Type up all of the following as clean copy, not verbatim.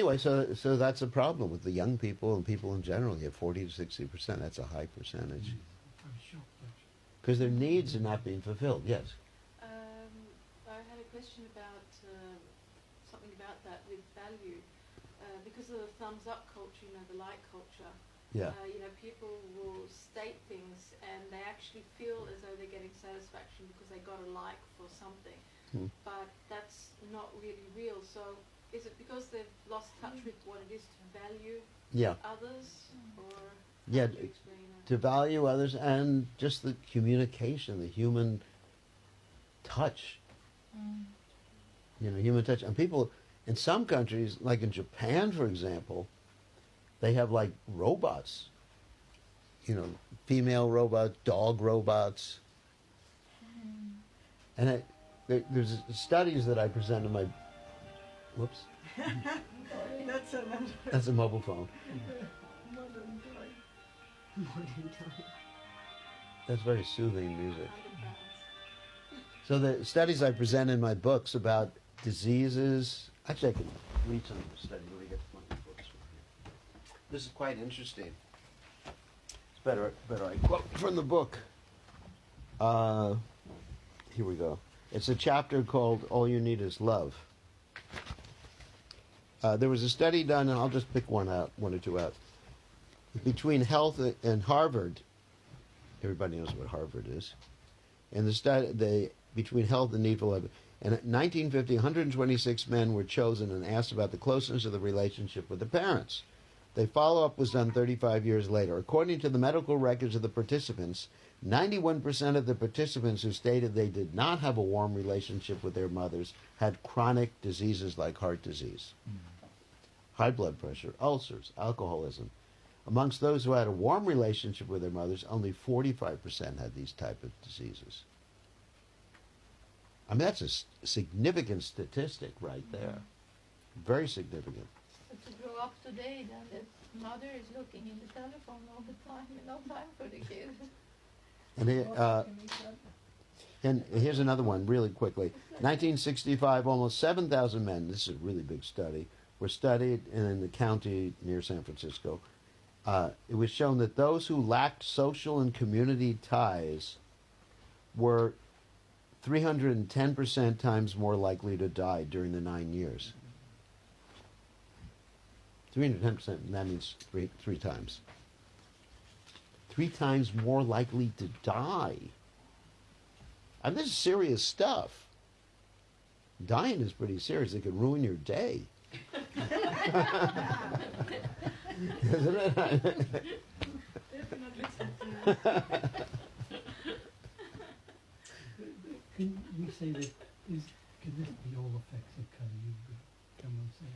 anyway, so that's a problem with the young people and people in general. You have 40 to 60%. That's a high percentage because their needs are not being fulfilled. Yes. I had a question about something about that with value. Because of the thumbs up culture, the like culture, Yeah. People will state things and they actually feel as though they're getting satisfaction because they got a like for something. But that's not really real. So is it because they've lost touch with what it is to value others? Or how do you explain it? To value others and just the communication, the human touch. Human touch. And people in some countries, like in Japan, for example, they have like robots. Female robots, dog robots. And there's studies that I present in my... Whoops. That's a mobile phone. That's very soothing music. So the studies I present in my books about diseases... Actually, I can read some of the studies. Let me get my books from here. This is quite interesting. It's better I quote from the book. Here we go. It's a chapter called All You Need Is Love. There was a study done, and I'll just pick one or two out, between health and Harvard. Everybody knows what Harvard is. And the study between health and need for love. And in 1950, 126 men were chosen and asked about the closeness of the relationship with the parents. The follow-up was done 35 years later. According to the medical records of the participants, 91% of the participants who stated they did not have a warm relationship with their mothers had chronic diseases like heart disease, high blood pressure, ulcers, alcoholism. Amongst those who had a warm relationship with their mothers, only 45% had these type of diseases. I mean, that's a significant statistic right there. Very significant. But to grow up today, then the mother is looking in the telephone all the time, and no time for the kid. And here's another one, really quickly. 1965, almost 7,000 men, this is a really big study, were studied in the county near San Francisco. It was shown that those who lacked social and community ties were 310% times more likely to die during the 9 years. 310%, that means three times. 3 times more likely to die. I mean, this is serious stuff. Dying is pretty serious. It could ruin your day. Isn't it? Can we say that could this be all effects of Kali Yuga? Can one say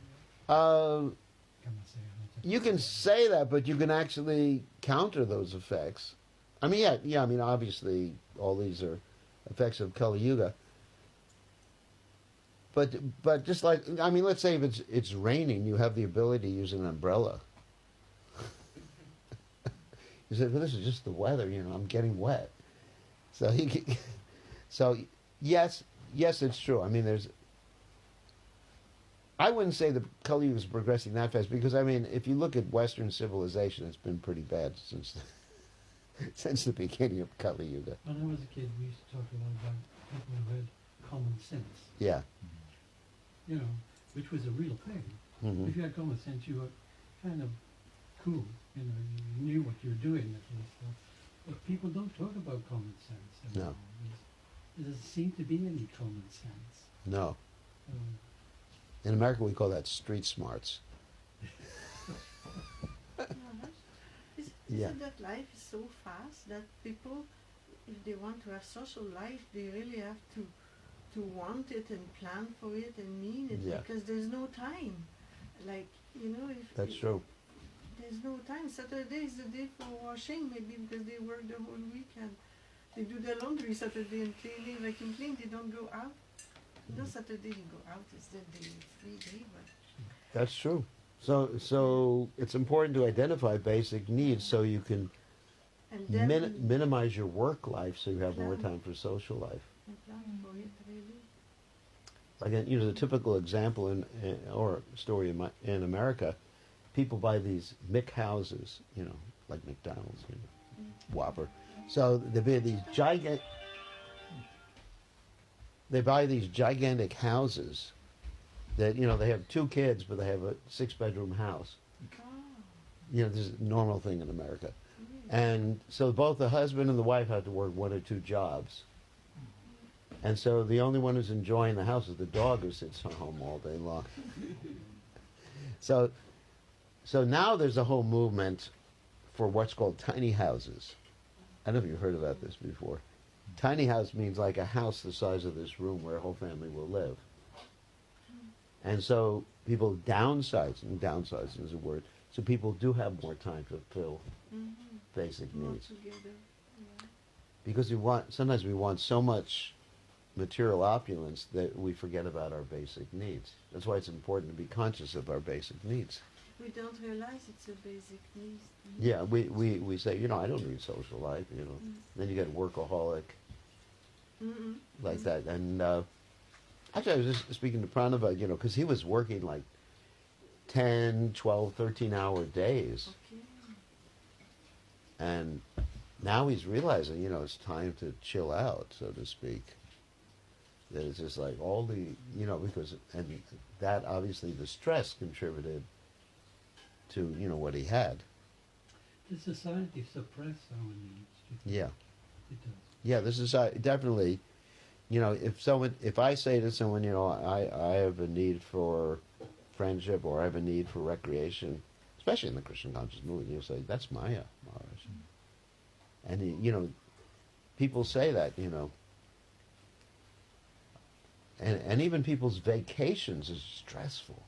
that? You can say that, but you can actually counter those effects. I mean, yeah. I mean, obviously, all these are effects of Kali Yuga. But just like, I mean, let's say if it's raining, you have the ability to use an umbrella. You say, well, this is just the weather. I'm getting wet. So yes, it's true. I mean, I wouldn't say the Kali Yuga is progressing that fast because, I mean, if you look at Western civilization, it's been pretty bad since the beginning of Kali Yuga. When I was a kid, we used to talk a lot about people who had common sense. Yeah. Which was a real thing. Mm-hmm. If you had common sense, you were kind of cool. You knew what you were doing at least. But people don't talk about common sense anymore. No. There doesn't seem to be any common sense. No. In America, we call that street smarts. Isn't that life is so fast that people, if they want to have social life, they really have to want it and plan for it and mean it, because there's no time. Like, That's true. There's no time. Saturday is the day for washing, maybe because they work the whole weekend. They do their laundry Saturday and cleaning, vacuum clean. They don't go out. No, Saturday you go out. It's the free day. But That's true. So it's important to identify basic needs so you can minimize your work life so you have more time for social life. and plan for it really. Like, the typical example or story in America, people buy these Mick houses, like McDonald's, Whopper. So they buy these gigantic houses that, they have 2 kids, but they have a 6-bedroom house. Oh, This is a normal thing in America. And so both the husband and the wife have to work 1 or 2 jobs. And so the only one who's enjoying the house is the dog, who sits home all day long. So now there's a whole movement for what's called tiny houses. I don't know if you've heard about this before. Tiny house means like a house the size of this room where a whole family will live. And so people downsizing is a word, so people do have more time to fulfill basic more needs. together. Yeah. Because sometimes we want so much material opulence that we forget about our basic needs. That's why it's important to be conscious of our basic needs. We don't realize it's a basic need. Yeah, we say, I don't need social life, Then you get workaholic like that. And actually, I was just speaking to Pranava, because he was working like 10, 12, 13-hour days. Okay. And now he's realizing, it's time to chill out, so to speak. That it's just like all the, because, and that obviously the stress contributed to, what he had. The society suppress our needs. Yeah. It does. Yeah, this is definitely, if I say to someone, I have a need for friendship or I have a need for recreation, especially in the Christian conscious movement, you'll say, that's Maya, Maharaj. And, people say that, and even people's vacations is stressful.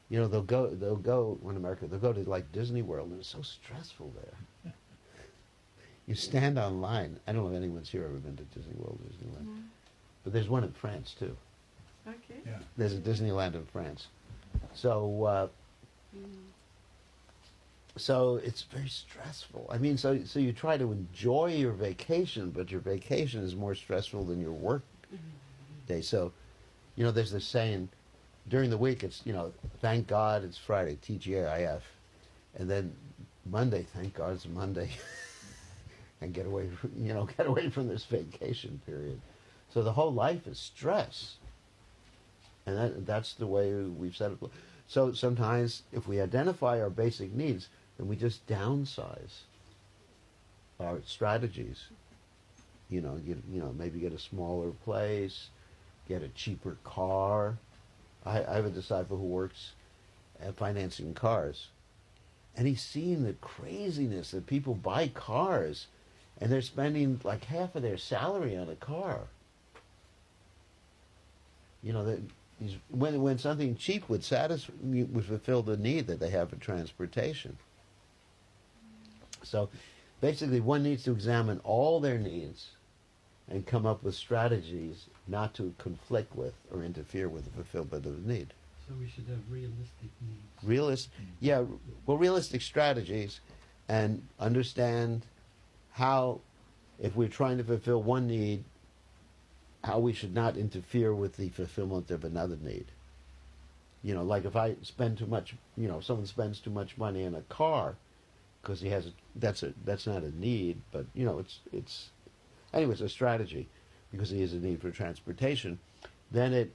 They'll go in America, they'll go to like Disney World, and it's so stressful there. You stand online. I don't know if anyone's here ever been to Disney World, Disneyland, but there's one in France too. Okay. Yeah. There's a Disneyland in France, so it's very stressful. I mean, so you try to enjoy your vacation, but your vacation is more stressful than your work day. So, there's this saying. During the week, it's, thank God it's Friday, TGIF. And then Monday, thank God it's Monday. And get away from this vacation period. So the whole life is stress. And that's the way we've set it. So sometimes if we identify our basic needs, then we just downsize our strategies. Maybe get a smaller place, get a cheaper car. I have a disciple who works at financing cars, and he's seen the craziness that people buy cars, and they're spending like half of their salary on a car. When something cheap would fulfill the need that they have for transportation. So, basically, one needs to examine all their needs and come up with strategies not to conflict with or interfere with the fulfillment of the need. So we should have realistic needs. Realistic strategies, and understand how, if we're trying to fulfill one need, how we should not interfere with the fulfillment of another need. Like if I spend too much, someone spends too much money on a car because that's not a need, but it's a strategy because he has a need for transportation. Then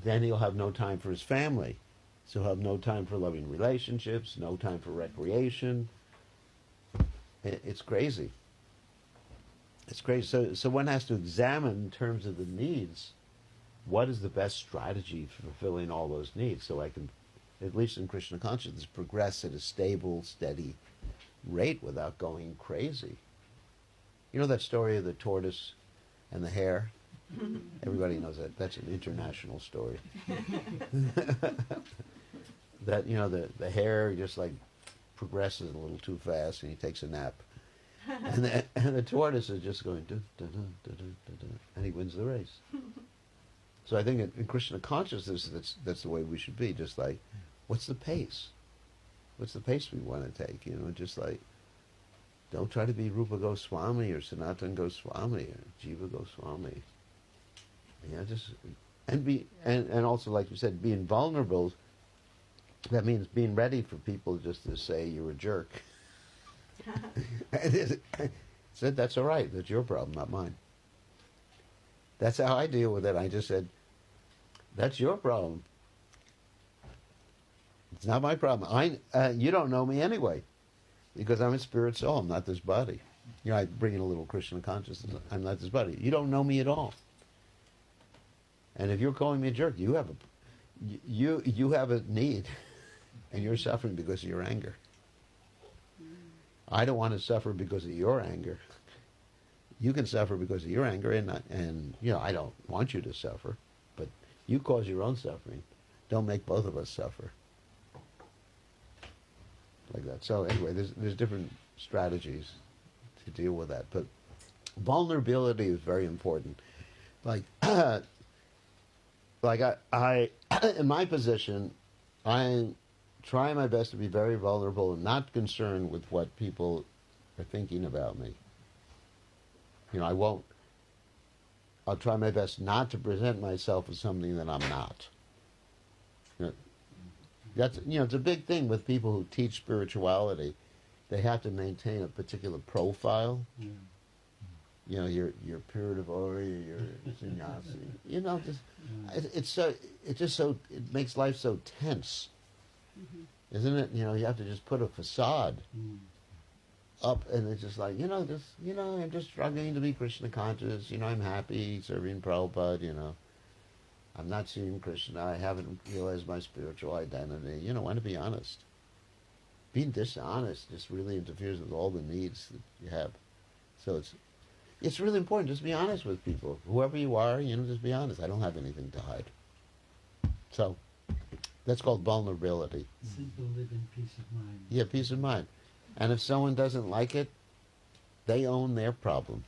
then he'll have no time for his family, so he'll have no time for loving relationships, no time for recreation. It's crazy. It's crazy. So one has to examine in terms of the needs, what is the best strategy for fulfilling all those needs, so I can, at least in Krishna consciousness, progress at a stable, steady rate without going crazy. You know that story of the tortoise and the hare? Everybody knows that. That's an international story. That, the hare just like progresses a little too fast and he takes a nap. And the tortoise is just going, dun, dun, dun, dun, dun, dun, dun, and he wins the race. So I think in Krishna consciousness, that's the way we should be. Just like, what's the pace? What's the pace we want to take? Just like, don't try to be Rupa Goswami or Sanatan Goswami or Jiva Goswami. You know, just and also, like you said, being vulnerable. That means being ready for people just to say you're a jerk. Said that's all right. That's your problem, not mine. That's how I deal with it. I just said, that's your problem. It's not my problem. You don't know me anyway, because I'm a spirit soul. I'm not this body. You know, I bring in a little Krishna consciousness. I'm not this body. You don't know me at all. And if you're calling me a jerk, you have a need, and you're suffering because of your anger. I don't want to suffer because of your anger. You can suffer because of your anger, and you know, I don't want you to suffer, but you cause your own suffering. Don't make both of us suffer. Like that. So anyway, there's different strategies to deal with that, but vulnerability is very important. Like, I in my position, I try my best to be very vulnerable and not concerned with what people are thinking about me. You know, I'll try my best not to present myself as something that I'm not. You know, it's a big thing with people who teach spirituality. They have to maintain a particular profile. Yeah. You know, your period of Ori, your sannyasi. You know, it makes life so tense, isn't it? You know, you have to just put a facade up, and it's just like, I'm just struggling to be Krishna conscious. You know, I'm happy serving Prabhupada. You know, I'm not seeing Krishna. I haven't realized my spiritual identity. You know, I want to be honest. Being dishonest just really interferes with all the needs that you have. So it's really important. Just be honest with people. Whoever you are, just be honest. I don't have anything to hide. So that's called vulnerability. Simple living, peace of mind. Yeah, peace of mind. And if someone doesn't like it, they own their problem.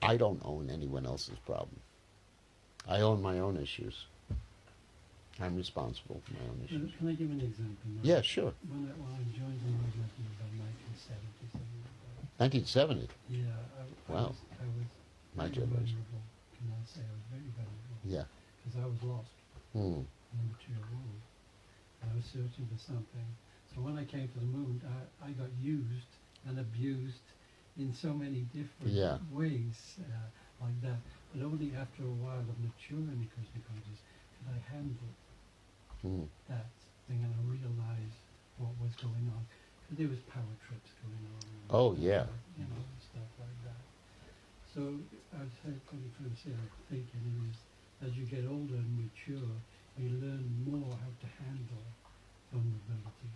I don't own anyone else's problem. I own my own issues. I'm responsible for my own issues. Can I give an example now? Yeah, sure. When I joined the movement in about 1970, something like that. 1970. Yeah, Wow. I was My very generation. vulnerable. Can I say I was very vulnerable? Yeah. Because I was lost Hmm. in the material world. I was searching for something. So when I came to the movement, I got used and abused in so many different ways like that. But only after a while of maturing in Krishna consciousness could I handle that thing and I realized what was going on. Because there was power trips going on. Oh, yeah. Stuff like that. So I was trying to say, I'm thinking is, as you get older and mature, you learn more how to handle vulnerability.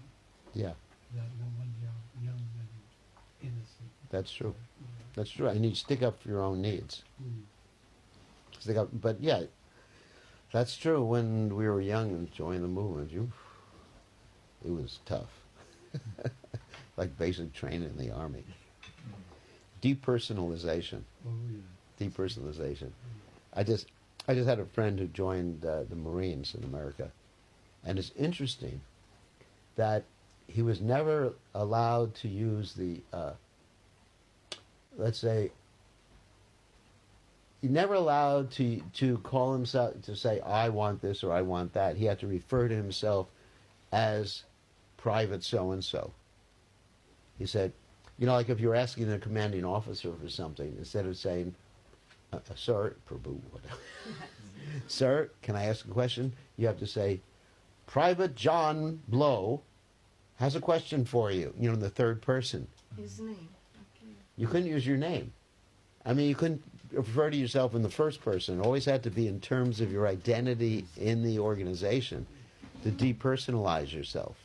Yeah. Than when you're young and innocent. That's true. Yeah. That's true. And you stick up for your own needs. Stick up. But yeah, that's true. When we were young and joined the movement, it was tough. Like basic training in the army. Depersonalization. Oh yeah. Depersonalization. I just had a friend who joined the Marines in America, and it's interesting that he was never allowed to use the, let's say, he never allowed to call himself, to say, I want this or I want that. He had to refer to himself as Private so-and-so. He said, like if you're asking a commanding officer for something, instead of saying, sir, Prabhu, whatever. Sir, can I ask a question? You have to say, Private John Blow has a question for you, in the third person. His name. Okay. You couldn't use your name. I mean, you couldn't refer to yourself in the first person. It always had to be in terms of your identity in the organization to depersonalize yourself.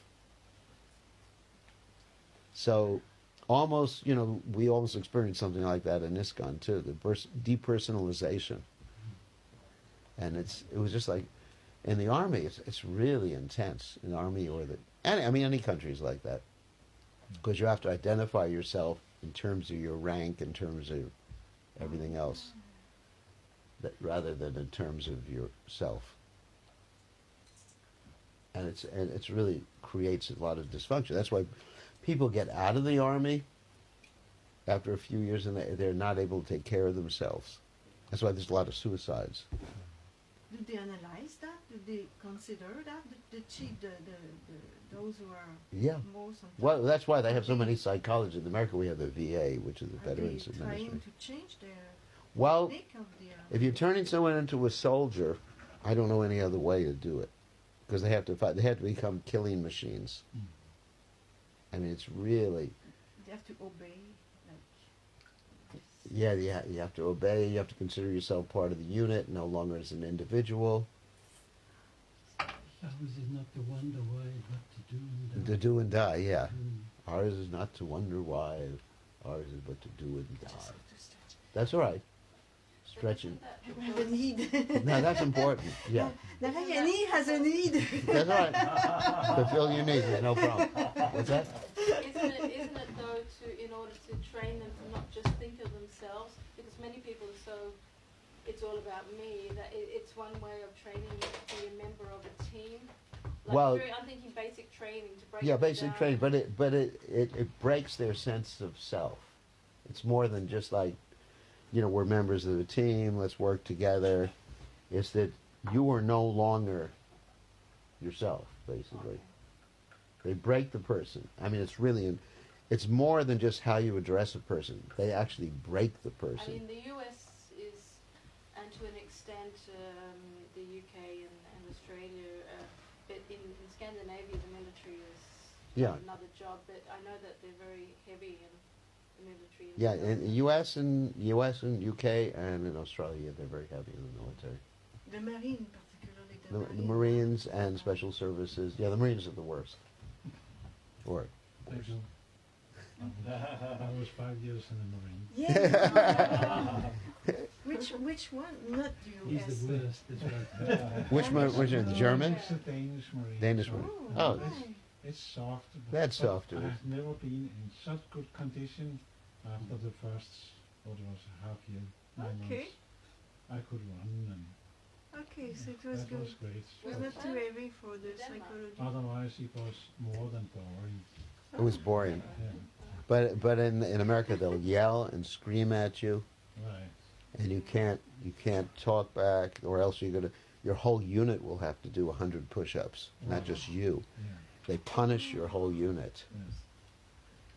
So almost, we almost experienced something like that in ISKCON too, the depersonalization. And it was just like, in the Army, it's really intense. In the Army any countries like that. Because you have to identify yourself in terms of your rank, in terms of everything else, rather than in terms of yourself. And it's really creates a lot of dysfunction. That's why people get out of the Army after a few years and they're not able to take care of themselves. That's why there's a lot of suicides. do they analyze that? Do they consider that? The cheat, those who are Yeah. most on top? Well, that's why they have so many psychologists. In America, we have the VA, which is the Are they Veterans trying Administration. to change their Well, make of their... if you're turning someone into a soldier, I don't know any other way to do it, because they have to fight. They have to become killing machines. Mm. I mean, it's really, They have to obey, like... yeah. You have to obey. You have to consider yourself part of the unit, no longer as an individual. Ours is not to wonder why, but to do and To do and die. Yeah. Mm. Ours is not to wonder why. Ours is but to do and Just die. have to stretch. That's all right. But Stretching. isn't that We have a because- need. No, that's important. Yeah. Any has a need. That's all right. Fulfill your needs. There's no problem. What's that? isn't it though in order to train them to not just think of themselves, because many people are so, it's all about me, that it's one way of training you to be a member of a team. Like Well- I'm thinking basic training to break Yeah, it basic down. training, but it breaks their sense of self. It's more than just like, we're members of the team, let's work together. It's that you are no longer yourself, basically. They break the person. I mean, it's more than just how you address a person. They actually break the I person. mean, the US is, and to an extent the UK and Australia, but in Scandinavia the military is Yeah. another job, but I know that they're very heavy in the military. Yeah, in the U.S. and UK and in Australia, they're very heavy in the military. The Marine, particularly The Marines and Special Services. Yeah, the Marines are the worst. Or I do. I was 5 years in the Marine. Yeah. Which one? Not He's US. the worst. It's right. which are the German? It's a Danish Marine. Danish So, Marine. Oh, Oh. right. It's soft. That's but soft, it is. I've never been in such good condition after the first, what was a half year, 9 Okay. months. I could run and Okay, so it was that good. was great. It was not too heavy for the Denmark. psychology. Otherwise it was more than boring. It was boring. Yeah. But in America, they'll yell and scream at you, Right. and you can't talk back, or else your whole unit will have to do 100 push-ups, not just you. Yeah. They punish your whole unit. Yes.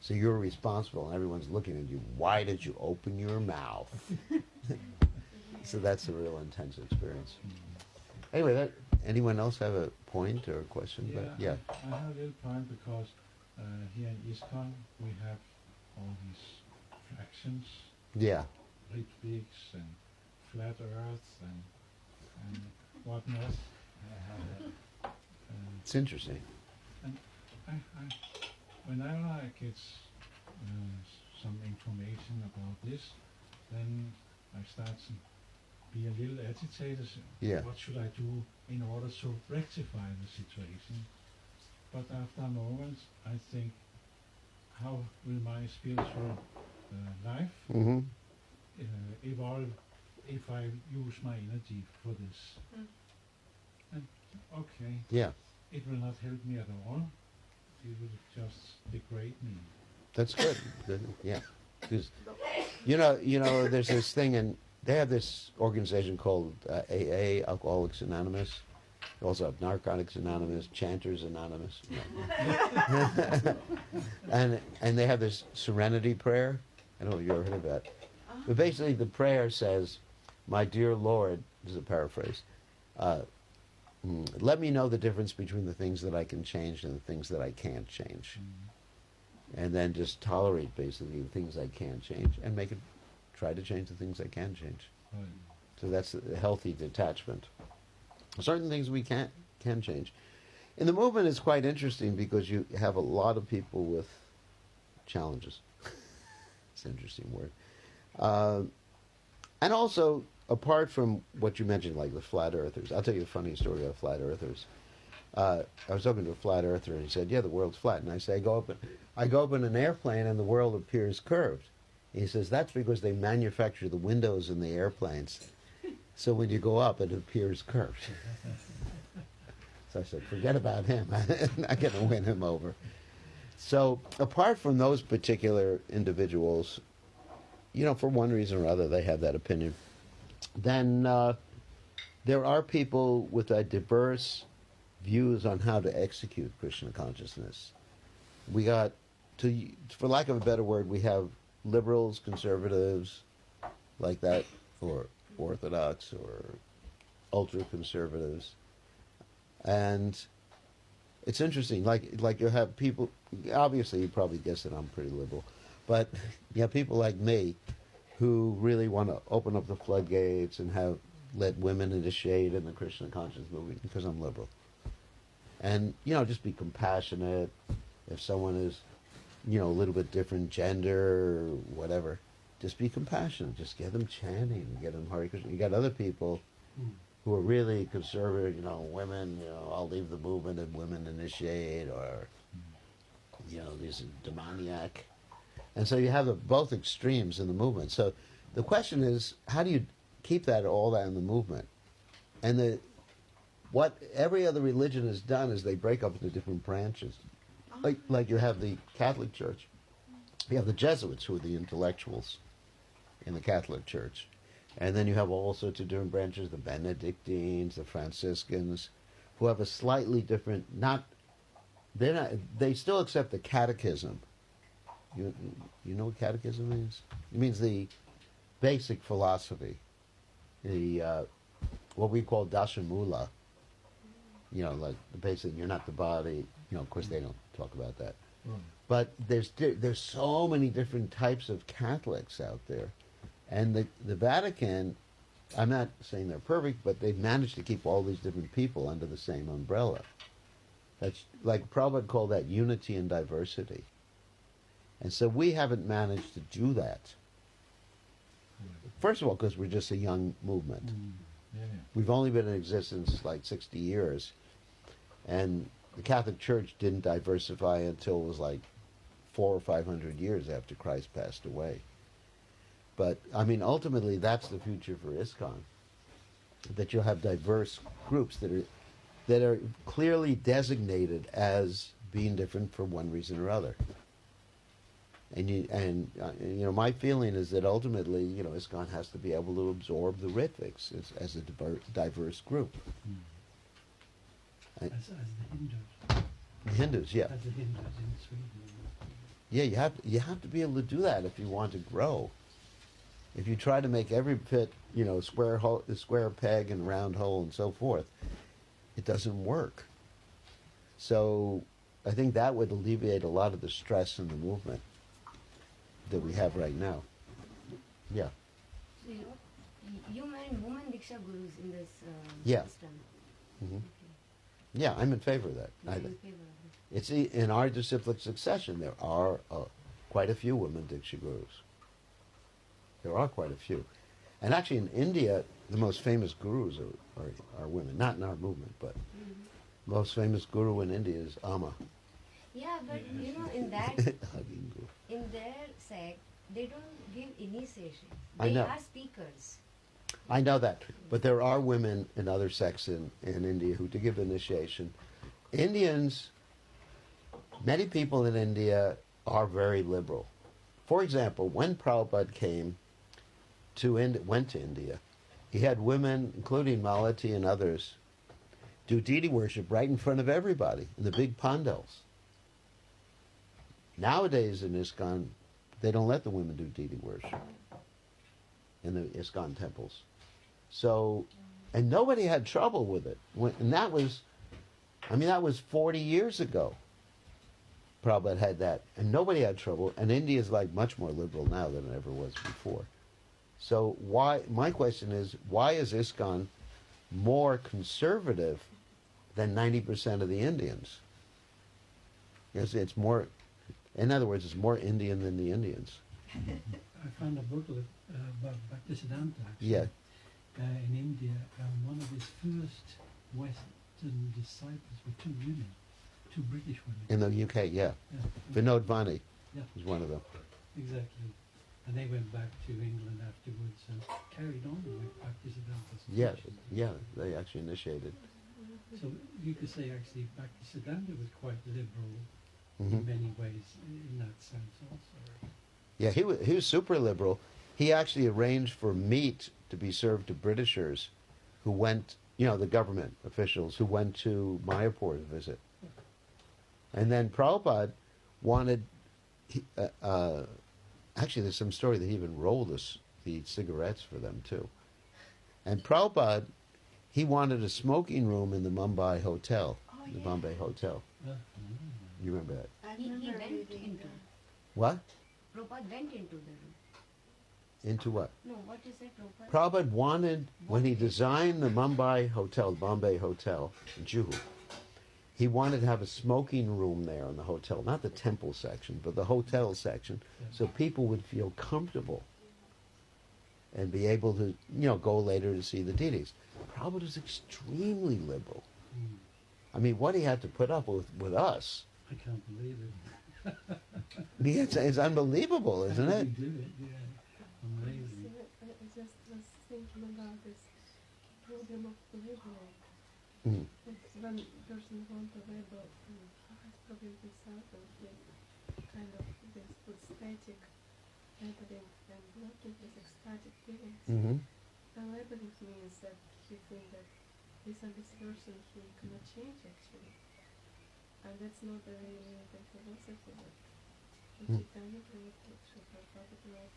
So you're responsible, and everyone's looking at you. Why did you open your mouth? So that's a real intense experience. Anyway, anyone else have a point or a question? Yeah, But yeah. I have a little point because here in ISKCON we have all these fractions, Yeah. Ritviks and flat earth and whatnot. It's interesting. Whenever I get some information about this, then I start to be a little agitated. Yeah. What should I do in order to rectify the situation? But after a moment, I think, how will my spiritual life Mm-hmm. evolve if I use my energy for this? Mm. And okay, Yeah. it will not help me at all. It will just degrade me. That's good. Good. Yeah. 'Cause, there's this thing, and they have this organization called AA, Alcoholics Anonymous. They also have Narcotics Anonymous, Chanters Anonymous. and they have this serenity prayer. I don't know if you ever heard of that. But basically, the prayer says, "My dear Lord," this is a paraphrase, "let me know the difference between the things that I can change and the things that I can't change." And then just tolerate, basically, the things I can change and try to change the things I can change. Right. So that's a healthy detachment. Certain things we can change. In the movement, it's quite interesting because you have a lot of people with challenges. It's an interesting word. And also, apart from what you mentioned, like the flat earthers, I'll tell you a funny story about flat earthers. I was talking to a flat earther, and he said, "Yeah, the world's flat." And I say, I go up in an airplane, and the world appears curved. He says, "That's because they manufacture the windows in the airplanes. So when you go up, it appears curved." So I said, forget about him. I'm not going to win him over. So apart from those particular individuals, for one reason or other, they have that opinion. Then there are people with a diverse views on how to execute Krishna consciousness. We got, for lack of a better word, we have liberals, conservatives, like that, or orthodox, or ultra-conservatives. And it's interesting, like you have people, obviously you probably guessed that I'm pretty liberal, but you have people like me who really want to open up the floodgates and let women initiate in the Krishna consciousness movement because I'm liberal. And, just be compassionate. If someone is, a little bit different gender or whatever, just be compassionate. Just get them chanting, get them Hare Krishna. You got other people who are really conservative, women, I'll leave the movement and women initiate, or, these are demoniac. And so you have both extremes in the movement. So the question is, how do you keep all that in the movement? And what every other religion has done is they break up into different branches. Like you have the Catholic Church. You have the Jesuits, who are the intellectuals in the Catholic Church. And then you have all sorts of different branches, the Benedictines, the Franciscans, who have a slightly different, they still accept the catechism. You know what catechism means? It means the basic philosophy, what we call Darshan, like the basic, you're not the body. Of course they don't talk about that. But there's so many different types of Catholics out there. And the Vatican, I'm not saying they're perfect, but they've managed to keep all these different people under the same umbrella. That's like Prabhupada called that unity and diversity. And so we haven't managed to do that. First of all, because we're just a young movement. We've only been in existence like 60 years. And the Catholic Church didn't diversify until it was like 400 or 500 years after Christ passed away. But, ultimately, that's the future for ISKCON. That you'll have diverse groups that are clearly designated as being different for one reason or other. And my feeling is that ultimately, ISKCON has to be able to absorb the Ritviks as a diverse group. As the Hindus. The Hindus, yeah. As the Hindus in Sweden. Yeah, you have to be able to do that if you want to grow. If you try to make every pit, square peg and round hole and so forth, it doesn't work. So I think that would alleviate a lot of the stress in the movement that we have right now. Yeah. So you mean women Diksha Gurus in this Yeah. system? Mm-hmm. Okay. Yeah, I'm in favor of that. You're in favor of it. It's in our disciplic succession. There are quite a few women Diksha Gurus. There are quite a few. And actually in India, the most famous gurus are women. Not in our movement, but most famous guru in India is Amma. Yeah, but in that, Hugging guru. in their sect, they don't give initiation. I They know. are speakers. I know that. But there are women in other sects in India who do give initiation. Indians, many people in India are very liberal. For example, when Prabhupada went to India, he had women, including Malati and others, do deity worship right in front of everybody in the big pandals. Nowadays in ISKCON, they don't let the women do deity worship in the ISKCON temples. So, and nobody had trouble with it. And that was 40 years ago. Prabhupada had that, and nobody had trouble. And India is like much more liberal now than it ever was before. So my question is, why is ISKCON more conservative than 90% of the Indians? Yes, it's more, in other words, it's more Indian than the Indians. I found a booklet about Bhaktisiddhanta actually. Yeah. In India, one of his first Western disciples were two women, two British women. In the UK, yeah. Yeah. Vinod Vani Yeah, was one of them. exactly. And they went back to England afterwards and carried on with Bhaktisiddhanta's Yeah, teachings. yeah, they actually initiated. So you could say actually Bhaktisiddhanta was quite liberal Mhm. in many ways in that sense also. Yeah, he was super liberal. He actually arranged for meat to be served to Britishers who went, you know, the government officials who went to Mayapur to visit. And then Prabhupada wanted, actually there's some story that he even rolled the cigarettes for them too. And Prabhupada, he wanted a smoking room in the Mumbai hotel, Oh, the yeah. Bombay hotel. Yeah. You remember that? I He remember went reading into. What? Prabhupada went into the room. Into what? No, what you said, Prabhupada? Prabhupada wanted, when he designed the Mumbai hotel, the Bombay hotel in Juhu, he wanted to have a smoking room there in the hotel, not the temple section, but the hotel section, so people would feel comfortable and be able to, you know, go later to see the deities. Prabhupada was extremely liberal. Mm. I mean, what he had to put up with us, I can't believe it. I mean, it's unbelievable, isn't How it? did he do it? Yeah. Amazing. I just was thinking about this problem of labeling. Mm. It's when person want to label, he has problem with himself and he kind of this with static labeling and not with this ecstatic feelings. Mm-hmm. And labeling means that he thinks that this and this person he cannot change actually. And that's not the really the philosophy that Chaitanya brought, that Srila Prabhupada brought.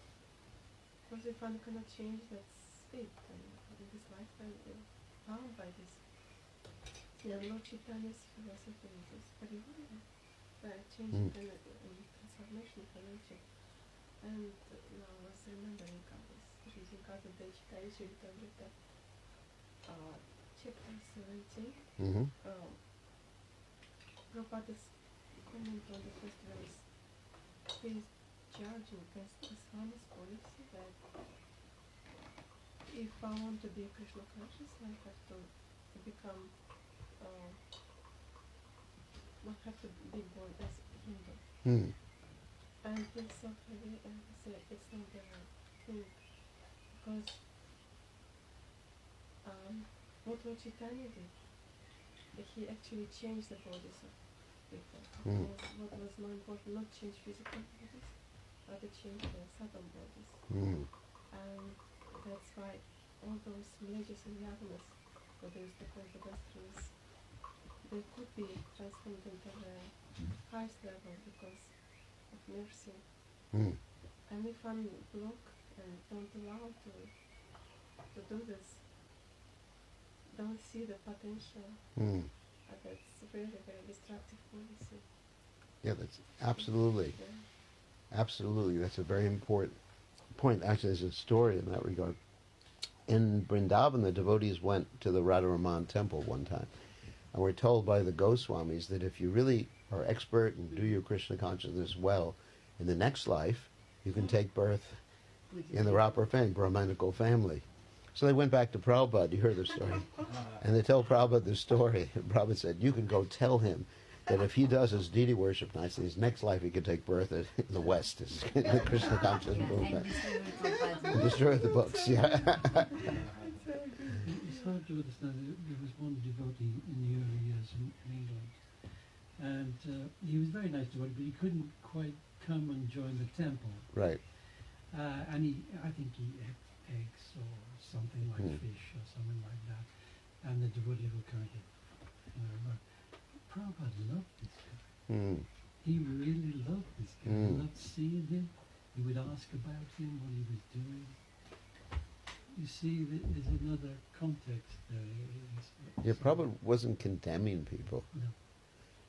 Because if one cannot change, that's it. And in this lifetime we're bound by this. Yeah, Lord Chaitanya's philosophy is very good. Changing and transformation for nature. And now I was remembering I was reading out of the Chaitanya Charitamrita, chapter 17. Mm-hmm. Prabhupada's comment on the first verse. He is judging this Swami's policy that if I want to be Krishna conscious, I have to become, I have to be born as Hindu. Mm. And he's so heavy and he said it's not the right thing. Because what Lord Chaitanya did, he actually changed the bodies of people. Mm. What was more important, not change physical bodies, but to change the subtle bodies. Mm. And that's why all those villages and yagnas, where there is the Vedas, they could be transformed into the highest level because of mercy. Mm. And if one block and don't allow to do this, don't see the potential, Mm. that's very, very destructive policy. Yeah, that's absolutely. Yeah. Absolutely, that's a very important point. Actually, there's a story in that regard. In Vrindavan, the devotees went to the Radharaman temple one time, and were told by the Goswamis that if you really are expert and do your Krishna consciousness well, in the next life, you can take birth in the proper family, Brahmanical family. So they went back to Prabhupada, you heard the story, and they told Prabhupada the story. And Prabhupada said, you can go tell him that if he does his deity worship nicely, his next life he could take birth in the West, in the Krishna consciousness movement. And destroy the books, yeah. It's hard to understand. There was one devotee in the early years in England, and he was very nice devotee, but he couldn't quite come and join the temple. Right. And I think he ate eggs or something like fish or something like that. And the devotee would kind of, Prabhupada loved this guy. Mm. He really loved this guy. He loved seeing him. He would ask about him, what he was doing. You see, there's another context there. Yeah, Prabhupada wasn't condemning people. No.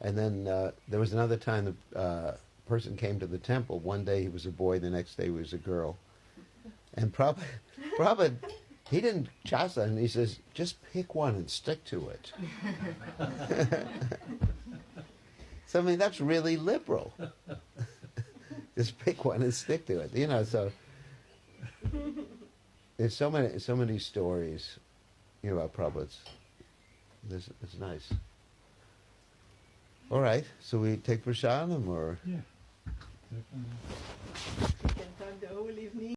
And then there was another time the person came to the temple. One day he was a boy, the next day he was a girl. And Prabhupada, he didn't chastise him. He says, just pick one and stick to it. So, I mean, that's really liberal. Just pick one and stick to it. You know, so there's so many stories, you know, about Prabhupada's. It's nice. All right, so we take prasadam or? Yeah. We can talk the whole evening.